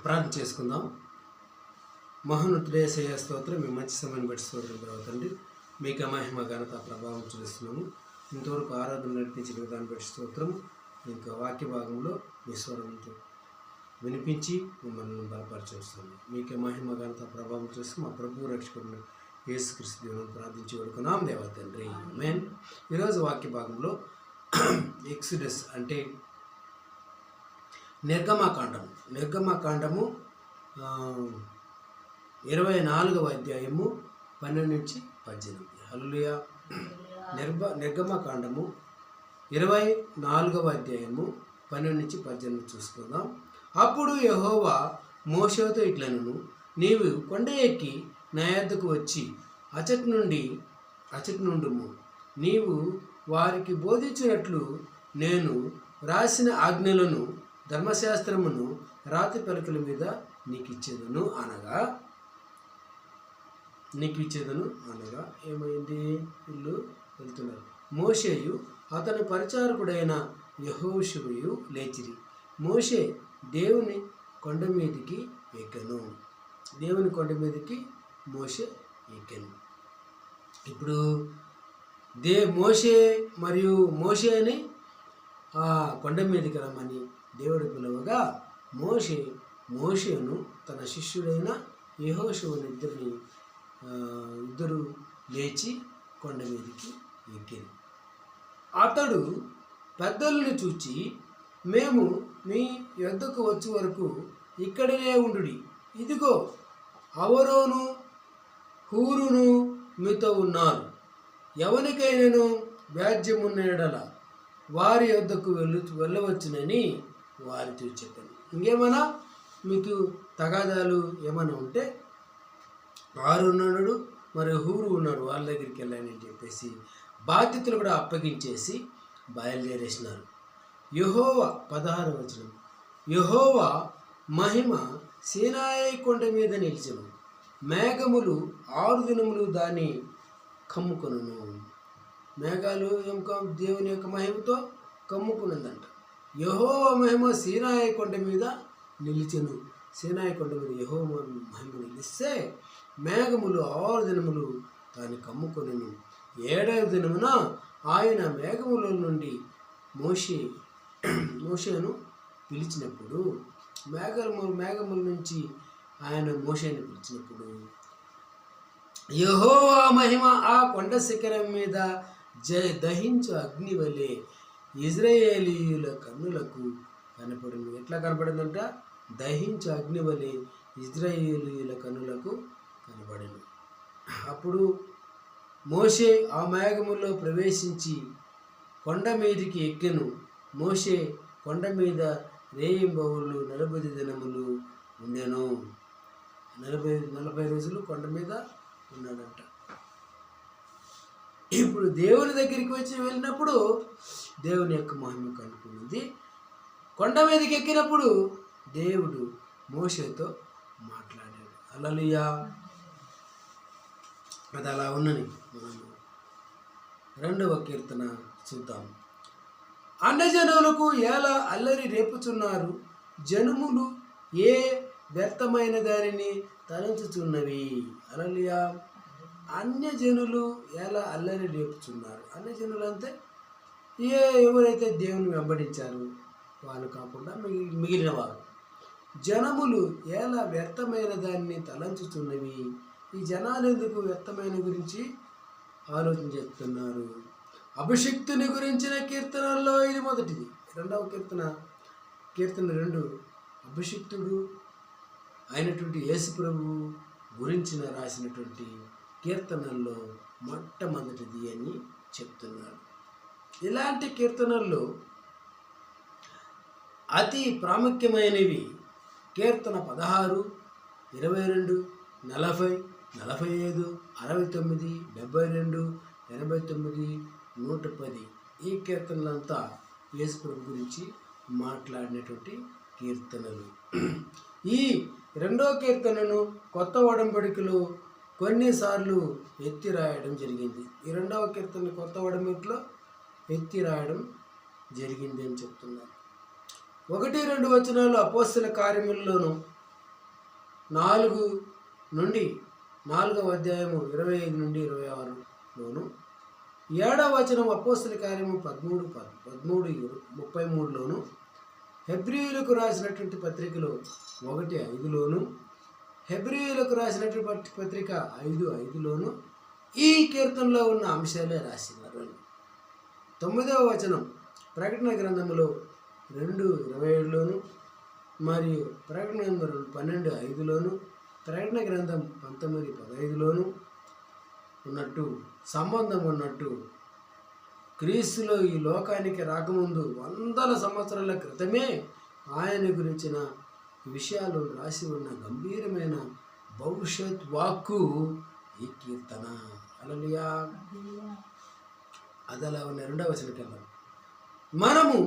ప్రార్థన చేసుకుందాం. మహోన్నతుడేసయ్య స్తోత్రం, మీ మంచి సమయాన్ని బట్టి స్తోత్రం ప్రవర్తండి. మీకు మహిమ ఘనత ప్రభావం చూపిస్తున్నాము. ఇంతవరకు ఆరాధన నడిపించిన విధానం బట్టి స్తోత్రం. ఇంకా వాక్య భాగంలో మీ స్వరంతో వినిపించి మిమ్మల్ని బలపరచేస్తున్నాము. మీకే మహిమ ఘనత ప్రభావం చూసి మా ప్రభు రక్షకుడిని యేసుక్రీస్తు దేవుని ప్రార్థించి వేడుకున్నాం దేవా తండ్రి, ఆమేన్. ఈరోజు వాక్య భాగంలో ఎక్సోడస్ అంటే నిర్గమకాండము 24వ అధ్యాయము 12 నుంచి 18. హల్లెలూయా. నిర్గమకాండము 24వ అధ్యాయము 12 నుంచి 18 చూసుకుందాం. అప్పుడు యెహోవా మోషేతో ఇట్లనెను, నీవు కొండ ఎక్కి నా యొద్దకు వచ్చి అచటి నుండుము. నీవు వారికి బోధించినట్లు నేను రాసిన ఆజ్ఞలను ధర్మశాస్త్రమును రాతి పలకల మీద నీకు ఇచ్చేదను అనగా ఏమైంది? వీళ్ళు వెళ్తున్నారు. మోషేయు అతని పరిచారకుడైన యెహోషువయు లేచిరి. మోషే దేవుని కొండ మీదకి ఎక్కెను. మోషే ఎక్కెను. ఇప్పుడు మోషేని ఆ కొండ మీదకి రమ్మని దేవుడు పిలవగా మోషేను తన శిష్యుడైన యెహోషువను ఇద్దరు లేచి కొండ మీదకి ఎక్కారు. అతడు పెద్దలను చూచి, మేము మీ యొద్దకు వచ్చే వరకు ఇక్కడనే ఉండుడి. ఇదిగో అవరోను హూరును మీతో ఉన్నారు. ఎవరికైనాను వ్యాజ్యమున్న యెడల వారి యొద్దకు వెళ్ళవచ్చునని వారితో చెప్పాను. ఇంకేమైనా మీకు తగాదాలు ఏమైనా ఉంటే వారు ఉన్నాడు, మరి హూరు ఉన్నాడు, వాళ్ళ దగ్గరికి వెళ్ళాలని చెప్పేసి బాధ్యతలు కూడా అప్పగించేసి బయలుదేరేసినారు. యెహోవా 16వ వచనం, యెహోవా మహిమ సీనాయి కొండ మీద నిలిచెను. మేఘములు 6 దినములు దాన్ని కమ్ముకొనును. మేఘాలు దేవుని యొక్క మహిమతో కమ్ముకున్నదంట. యెహోవా మహిమ సీనాయి కొండ మీద నిలిచెను. సీనాయి కొండ మీద యెహోవా మహిమ నిలిస్తే మేఘములు 6 దినములు దాన్ని కమ్ముకొనెను. 7వ దినమున ఆయన మేఘముల నుండి మోషేను పిలిచినప్పుడు, మేఘముల నుంచి ఆయన మోషేను పిలిచినప్పుడు యెహోవా మహిమ ఆ కొండ శిఖరం మీద దహించు అగ్ని వలె ఇశ్రాయేలీయుల కన్నులకు కనపడింది. ఎట్లా కనపడిందంట? దహించు అగ్ని వలె ఇశ్రాయేలీయుల కన్నులకు కనపడింది. అప్పుడు మోషే ఆ మేఘములో ప్రవేశించి కొండ మీదకి ఎక్కెను. మోషే కొండ మీద రేయింబవళ్ళు 40 దినములు ఉండెను. 40 రోజులు కొండ మీద ఉన్నాడంట. ఇప్పుడు దేవుని దగ్గరికి వెళ్ళినప్పుడు దేవుని యొక్క మహిమ కనుక్కున్నది. కొండ మీదకి ఎక్కినప్పుడు దేవుడు మోషేతో మాట్లాడాడు. హల్లెలూయా. అది అలా ఉన్నది. మనము 2వ కీర్తన చూద్దాం. అన్యజనులకు ఎలా అల్లరి రేపుచున్నారు, జనములు ఏ వ్యర్థమైన దానిని తలంచుచున్నవి. హల్లెలూయా. అన్యజనులు ఎలా అల్లరి రేపుచున్నారు. అన్యజనులు అంటే ఎవరైతే దేవుని వెంబడించారు వాళ్ళు కాకుండా మిగిలిన వారు. జనములు ఎలా వ్యర్థమైన దాన్ని తలంచుచున్నవి. ఈ జనాలు ఎందుకు వ్యర్థమైన గురించి ఆలోచన చేస్తున్నారు? అభిషిక్తుని గురించిన కీర్తనల్లో ఇది మొదటిది. 2వ కీర్తన 2 అభిషిక్తుడు అయినటువంటి యేసు ప్రభువు గురించిన రాసినటువంటి కీర్తనల్లో మొట్టమొదటిది అని చెప్తున్నారు. ఇలాంటి కీర్తనల్లో అతి ప్రాముఖ్యమైనవి కీర్తన 16, 22, 40, 45, 69, 72, 89, 110. ఈ కీర్తనలంతా యేసు ప్రభు గురించి మాట్లాడినటువంటి కీర్తనలు. ఈ 2వ కీర్తనను కొత్త ఒడంబడికలో కొన్నిసార్లు ఎత్తి రాయడం జరిగింది. ఈ 2వ కీర్తన కొత్త ఒడంబడికలో ఎత్తి రాయడం జరిగింది అని చెప్తున్నారు. 1-2 వచనాలు అపోస్తల కార్యముల్లోను 4వ అధ్యాయము 25 నుండి 26లోను, 7వ వచనం అపోస్తల కార్యము 13:33లోను, హెబ్రీయులకు రాసినటువంటి పత్రికలో 1:5లోను, హెబ్రీయులకు రాసినటువంటి పత్రిక 5:5లోను ఈ కీర్తనలో ఉన్న అంశాలే రాసినారు. 9వ వచనం ప్రకటన గ్రంథంలో 2:27లోను, మరియు ప్రకటన గ్రంథం 12:5లోను, ప్రకటన గ్రంథం 19:15లోను ఉన్నట్టు సంబంధం ఉన్నట్టు, క్రీస్తులో ఈ లోకానికి రాకముందు వందల సంవత్సరాల క్రితమే ఆయన గురించిన విషయాలు రాసి ఉన్న గంభీరమైన భవిష్యత్ వాక్కు ఈ కీర్తన. హల్లెలూయా. అది అలా ఉన్న 2వ వచనంకల్లా, మనము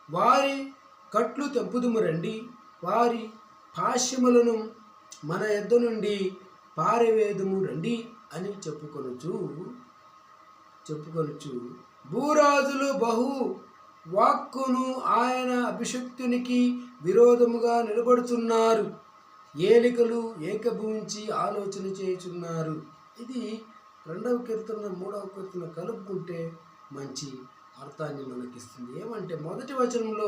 వారి కట్లు తెప్పుదుము రండి, వారి పాశ్యములను మన యొద్ద నుండి పారవేదుము రండి అని చెప్పుకొనుచు భూరాజులు బహు వాక్కును ఆయన అభిషక్తునికి విరోధముగా నిలబడుతున్నారు, ఏలికలు ఏకభవించి ఆలోచన చేయుచున్నారు. ఇది 2వ కీర్తన 3వ కీర్తన కలుపుకుంటే మంచి అర్థాన్ని మనకిస్తుంది. ఏమంటే మొదటి వచనంలో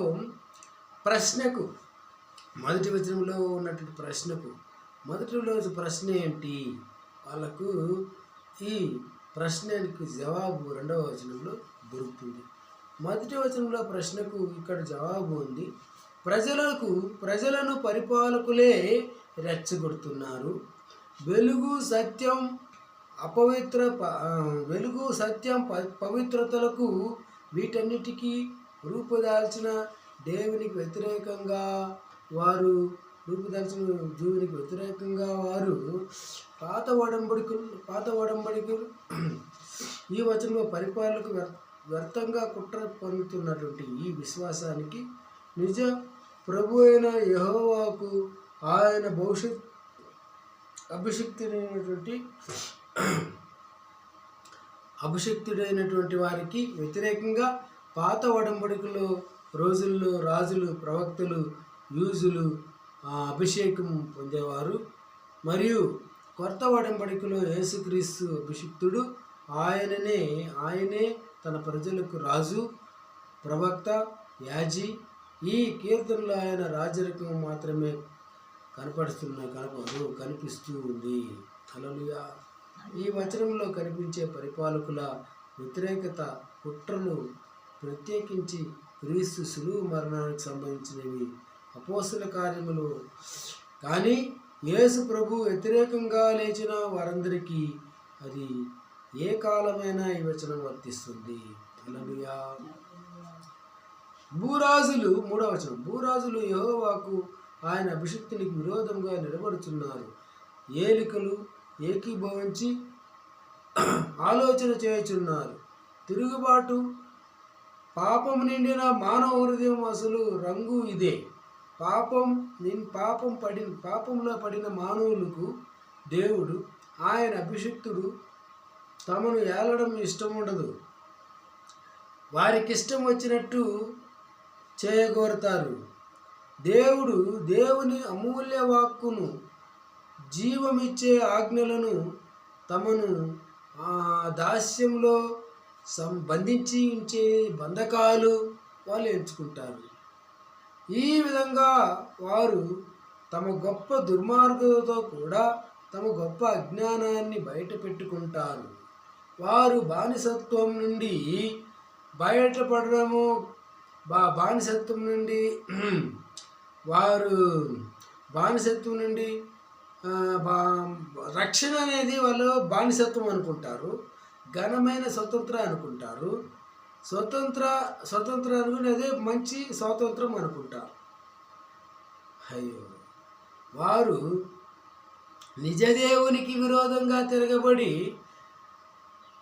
ఉన్నటువంటి ప్రశ్నకు మొదటి ప్రశ్న ఏంటి, వాళ్ళకు ఈ ప్రశ్నకి జవాబు 2వ వచనంలో దొరుకుతుంది. మొదటి వచనంలో ప్రశ్నకు ఇక్కడ జవాబు ఉంది. ప్రజలను పరిపాలకులే రెచ్చగొడుతున్నారు. వెలుగు సత్యం పవిత్రతలకు వీటన్నిటికీ రూపుదాల్చిన దేవునికి వ్యతిరేకంగా వారు పాత ఒడంబడికలు ఈ వచనంలో పరిపాలనకు వ్యర్థంగా కుట్ర పొందుతున్నటువంటి ఈ విశ్వాసానికి నిజ ప్రభు అయిన యెహోవాకు ఆయన అభిషిక్తుడైనటువంటి వారికి వ్యతిరేకంగా పాత ఒడంబడికలో రోజుల్లో రాజులు, ప్రవక్తలు, యూజులు అభిషేకం పొందేవారు. మరియు కొత్త ఒడంబడికలో యేసుక్రీస్తు అభిషిక్తుడు. ఆయనే తన ప్రజలకు రాజు, ప్రవక్త, యాజీ. ఈ కీర్తనలో ఆయన రాజరికం మాత్రమే కనిపిస్తూ ఉంది. హల్లెలూయా. ఈ వచనంలో కనిపించే పరిపాలకుల వ్యతిరేకత కుట్రలు ప్రత్యేకించి క్రీస్తు సులువు మరణానికి సంబంధించినవి. అపోస్తల కార్యములు కానీ యేసు ప్రభు వ్యతిరేకంగా లేచిన వారందరికీ అది ఏ కాలమైనా ఈ వచనం వర్తిస్తుంది. హల్లెలూయా. భూరాజులు 3వ వచనం, భూరాజులు యెహోవాకు ఆయన అభిషిక్తునికి విరోధంగా నిలబడుతున్నారు, ఏలికలు ఏకీభవించి ఆలోచన చేయుచున్నారు. తిరుగుబాటు పాపం నిండిన మానవ హృదయం అసలు రంగు ఇదే. పాపంలో పడిన మానవులకు దేవుడు, ఆయన అభిషిక్తుడు తమను ఏలడం ఇష్టం ఉండదు. వారికి ఇష్టం వచ్చినట్టు చేయగోరుతారు. దేవుని అమూల్య వాక్కును, జీవమిచ్చే ఆజ్ఞలను తమను దాస్యంలో బంధించి ఉంచే బంధకాలు వాళ్ళు ఎంచుకుంటారు. ఈ విధంగా వారు తమ గొప్ప దుర్మార్గతతో కూడా తమ గొప్ప అజ్ఞానాన్ని బయట పెట్టుకుంటారు. వారు బానిసత్వం నుండి రక్షణ అనేది వాళ్ళు బానిసత్వం అనుకుంటారు. ఘనమైన స్వతంత్రం అనుకుంటారు. స్వతంత్రం అనుకునేదే మంచి స్వాతంత్రం అనుకుంటారు. అయ్యో, వారు నిజదేవునికి విరోధంగా తిరగబడి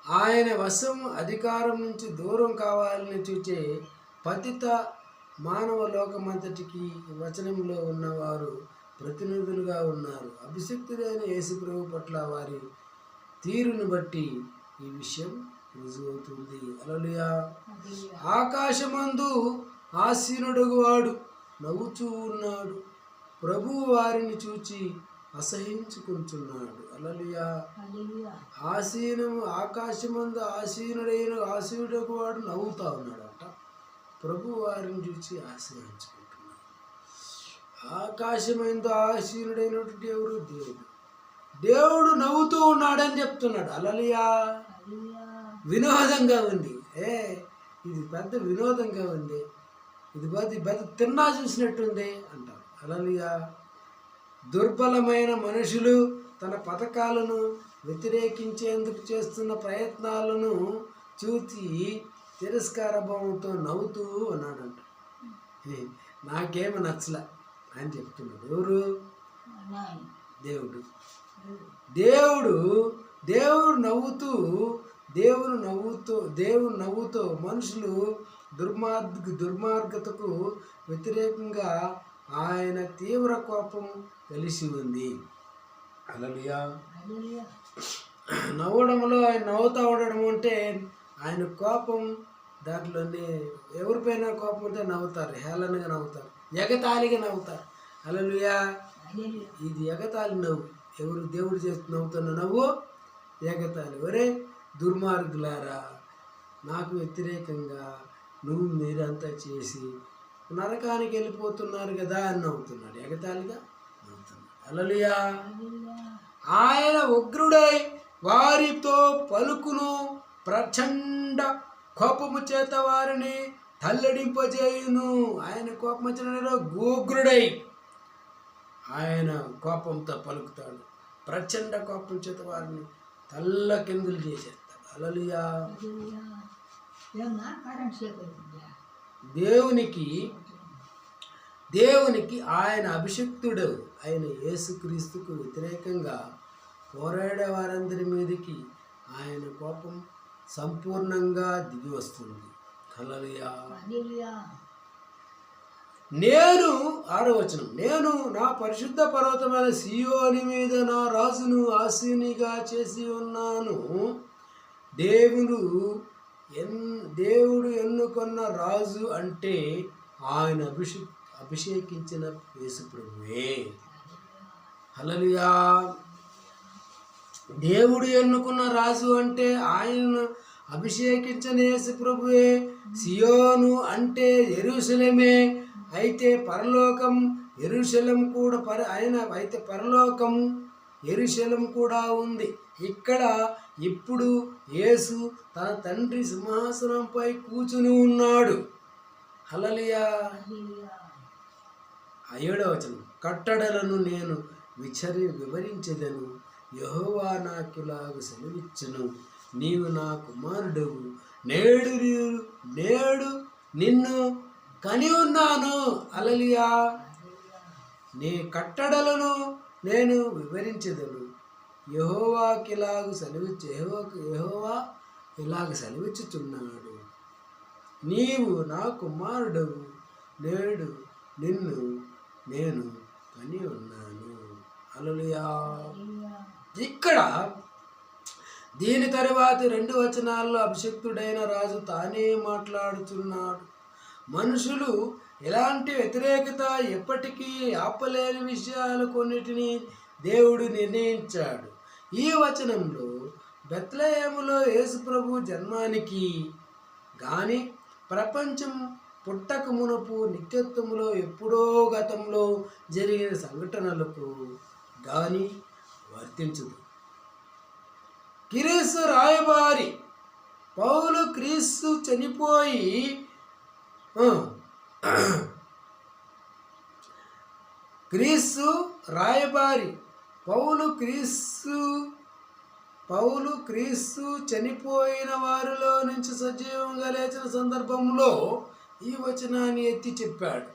ఆయన వశం అధికారం నుంచి దూరం కావాలని చూచే పతిత మానవ లోకమంతటికి వచనంలో ఉన్నవారు ప్రతినిధులుగా ఉన్నారు. అభిషిక్తుడైన యేసుప్రభు పట్ల వారి తీరును బట్టి ఈ విషయం రుజువవుతుంది. హల్లెలూయా. ఆకాశమందు ఆసీనుడగు వాడు నవ్వుచూ ఉన్నాడు. ప్రభువు వారిని చూచి అసహించుకుంటున్నాడు. హల్లెలూయా. హల్లెలూయా. ఆకాశమందు ఆసీనుడకు వాడు నవ్వుతా ఉన్నాడట. ప్రభు వారిని చూసి ఆశ్రయించుకుంటున్నాడు. ఆకాశమైందో ఆసీనుడైనటువంటి ఎవరు? దేవుడు నవ్వుతూ ఉన్నాడని చెప్తున్నాడు. హల్లెలూయా. వినోదంగా ఉంది. ఇది పెద్ద వినోదంగా ఉంది, ఇది పెద్ద తిన్నా చూసినట్టుంది అంటారు. హల్లెలూయా. దుర్బలమైన మనుషులు తన పథకాలను వ్యతిరేకించేందుకు చేస్తున్న ప్రయత్నాలను చూసి తిరస్కార భావంతో నవ్వుతూ ఉన్నాడంట. నాకేమి నచ్చల అని చెప్తున్నాడు. ఎవరు? దేవుడు. దేవుడు నవ్వుతో మనుషులు దుర్మార్గతకు వ్యతిరేకంగా ఆయన తీవ్ర కోపం కలిసి ఉంది. హల్లెలూయా. నవ్వడంలో ఆయన నవ్వుతూ ఉండడం అంటే ఆయన కోపం, దాంట్లోనే ఎవరిపైన కోపం ఉంటే నవ్వుతారు, హేళనగా నవ్వుతారు, ఎగతాళిగా నవ్వుతారు. హల్లెలూయా. ఇది ఎగతాళి నవ్వు. ఎవరు? దేవుడు చేస్తూ నవ్వుతున్న నవ్వు ఎగతాళి. ఒరే దుర్మార్గులారా, నాకు వ్యతిరేకంగా మీరంతా చేసి నరకానికి వెళ్ళిపోతున్నారు కదా అని నవ్వుతున్నాడు, ఎగతాళిగా నవ్వుతున్నాడు. హల్లెలూయా. ఆయన ఉగ్రుడై వారితో పలుకును, ప్రచండ కోపము చేత వారిని తల్లడింపజేయును. ఆయన కోపం వచ్చిన ఉగ్రుడై ఆయన కోపంతో పలుకుతాడు, ప్రచండ కోపం చేత వారిని తల్లకిందులు చేసేస్తాడు. హల్లెలూయా. దేవునికి ఆయన అభిషిక్తుడు ఆయన యేసుక్రీస్తుకు వ్యతిరేకంగా పోరాడే వారందరి మీదకి ఆయన కోపం సంపూర్ణంగా దిగి వస్తుంది. హల్లెలూయా. నేను 6వ వచనం, నేను నా పరిశుద్ధ పర్వతమైన సీయోని మీద నా రాజును ఆసీనిగా చేసి ఉన్నాను. దేవుడు ఎన్నుకున్న రాజు అంటే ఆయన అభిషేకించిన యేసు ప్రభువే. హల్లెలూయా. దేవుడు ఎన్నుకున్న రాజు అంటే ఆయన అభిషేకించిన యేసు ప్రభువే. సియోను అంటే యెరూషలేమే. అయితే పరలోకం యెరూషలేం కూడా అయితే పరలోకం యెరూషలేం కూడా ఉంది. ఇక్కడ ఇప్పుడు యేసు తన తండ్రి సింహాసనంపై కూర్చుని ఉన్నాడు. హల్లెలూయా. 7వ వచనం, కట్టడలను నేను వివరించెదను. యెహోవా నాకిలాగు సెలవిచ్చును, నీవు నా కుమారుడవు, నేడు నిన్ను కని ఉన్నాను. హల్లెలూయా. నీ కట్టడలను నేను వివరించెదను. యెహోవా ఇలాగ సెలవిచ్చుచున్నాడు, నీవు నా కుమారుడవు, నేడు నిన్ను నేను కని ఉన్నాను. హల్లెలూయా. ఇక్కడ దీని తరువాత 2 వచనాల్లో అభిషిక్తుడైన రాజు తానే మాట్లాడుతున్నాడు. మనుషులు ఎలాంటి వ్యతిరేకత ఎప్పటికీ ఆపలేని విషయాలు కొన్నిటిని దేవుడు నిర్ణయించాడు. ఈ వచనంలో బెత్లెహేములో యేసు ప్రభు జన్మానికి గాని, ప్రపంచం పుట్టక మునుపు నిత్యత్వములో ఎప్పుడో గతంలో జరిగిన సంఘటనలకు గాని వర్తించదు. క్రీస్తు రాయబారి పౌలు క్రీస్తు చనిపోయి పౌలు క్రీస్తు చనిపోయిన వారిలో నుంచి సజీవంగా లేచిన సందర్భంలో ఈ వచనాన్ని ఎత్తి చెప్పాడు.